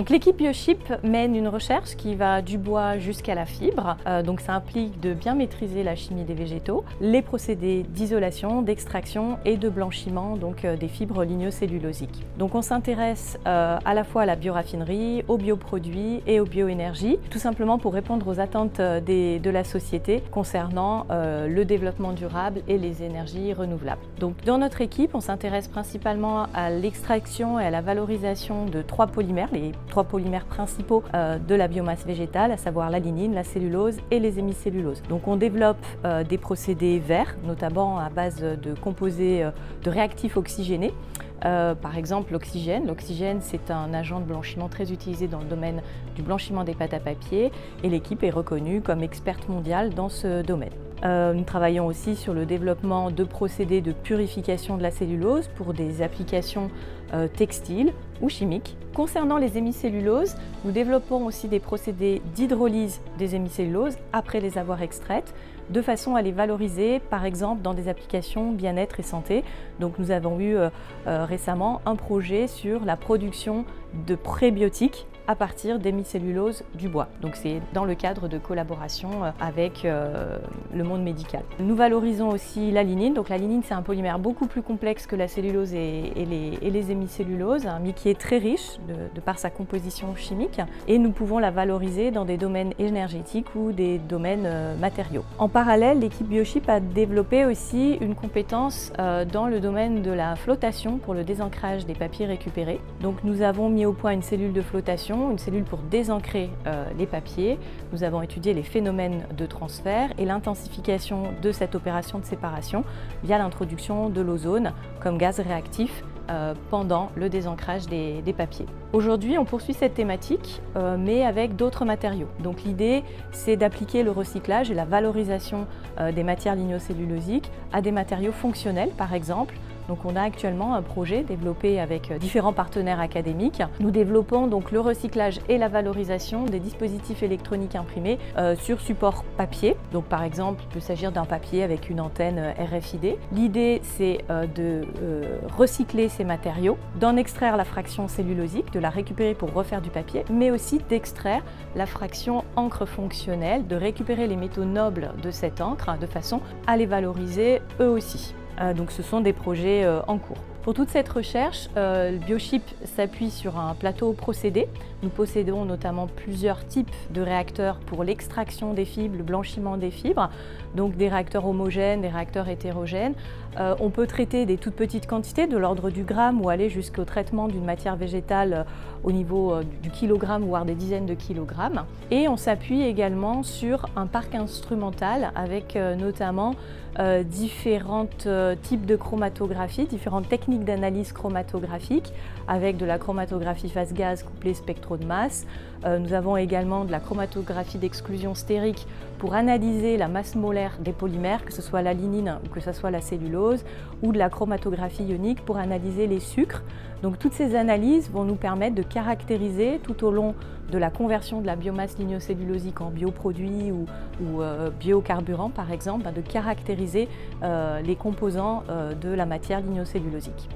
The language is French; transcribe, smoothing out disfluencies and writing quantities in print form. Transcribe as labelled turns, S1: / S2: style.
S1: Donc l'équipe BioChip mène une recherche qui va du bois jusqu'à la fibre. Donc ça implique de bien maîtriser la chimie des végétaux, les procédés d'isolation, d'extraction et de blanchiment donc, des fibres lignocellulosiques. Donc on s'intéresse à la fois à la bioraffinerie, aux bioproduits et aux bioénergies, tout simplement pour répondre aux attentes de la société concernant le développement durable et les énergies renouvelables. Donc dans notre équipe, on s'intéresse principalement à l'extraction et à la valorisation de 3 polymères, les 3 polymères principaux de la biomasse végétale, à savoir la lignine, la cellulose et les hémicelluloses. Donc on développe des procédés verts, notamment à base de composés de réactifs oxygénés. Par exemple l'oxygène. L'oxygène, c'est un agent de blanchiment très utilisé dans le domaine du blanchiment des pâtes à papier et l'équipe est reconnue comme experte mondiale dans ce domaine. Nous travaillons aussi sur le développement de procédés de purification de la cellulose pour des applications textiles ou chimiques. Concernant les hémicelluloses, nous développons aussi des procédés d'hydrolyse des hémicelluloses après les avoir extraites, de façon à les valoriser, par exemple dans des applications bien-être et santé. Donc nous avons eu récemment un projet sur la production de prébiotiques à partir d'hémicellulose du bois. Donc c'est dans le cadre de collaboration avec le monde médical. Nous valorisons aussi la lignine. Donc la lignine, c'est un polymère beaucoup plus complexe que la cellulose et les hémicelluloses, mais qui est très riche de par sa composition chimique, et nous pouvons la valoriser dans des domaines énergétiques ou des domaines matériaux. En parallèle, l'équipe BioChip a développé aussi une compétence dans le domaine de la flottation pour le désancrage des papiers récupérés. Donc nous avons mis au point une cellule de flottation, une cellule pour désancrer les papiers. Nous avons étudié les phénomènes de transfert et l'intensification de cette opération de séparation via l'introduction de l'ozone comme gaz réactif pendant le désancrage des papiers. Aujourd'hui, on poursuit cette thématique, mais avec d'autres matériaux. Donc l'idée, c'est d'appliquer le recyclage et la valorisation des matières lignocellulosiques à des matériaux fonctionnels, par exemple. Donc on a actuellement un projet développé avec différents partenaires académiques. Nous développons donc le recyclage et la valorisation des dispositifs électroniques imprimés sur support papier. Donc par exemple, il peut s'agir d'un papier avec une antenne RFID. L'idée, c'est de recycler ces matériaux, d'en extraire la fraction cellulosique, de la récupérer pour refaire du papier, mais aussi d'extraire la fraction encre fonctionnelle, de récupérer les métaux nobles de cette encre de façon à les valoriser eux aussi. Donc ce sont des projets en cours. Pour toute cette recherche, BioChip s'appuie sur un plateau procédé. Nous possédons notamment plusieurs types de réacteurs pour l'extraction des fibres, le blanchiment des fibres, donc des réacteurs homogènes, des réacteurs hétérogènes. On peut traiter des toutes petites quantités de l'ordre du gramme ou aller jusqu'au traitement d'une matière végétale au niveau du kilogramme, voire des dizaines de kilogrammes. Et on s'appuie également sur un parc instrumental avec notamment différents types de chromatographie, différentes techniques d'analyse chromatographique avec de la chromatographie phase gaz couplée spectro de masse. Nous avons également de la chromatographie d'exclusion stérique pour analyser la masse molaire des polymères, que ce soit la lignine ou que ce soit la cellulose, ou de la chromatographie ionique pour analyser les sucres. Donc toutes ces analyses vont nous permettre de caractériser tout au long de la conversion de la biomasse lignocellulosique en bioproduits ou biocarburants par exemple, de caractériser les composants de la matière lignocellulosique.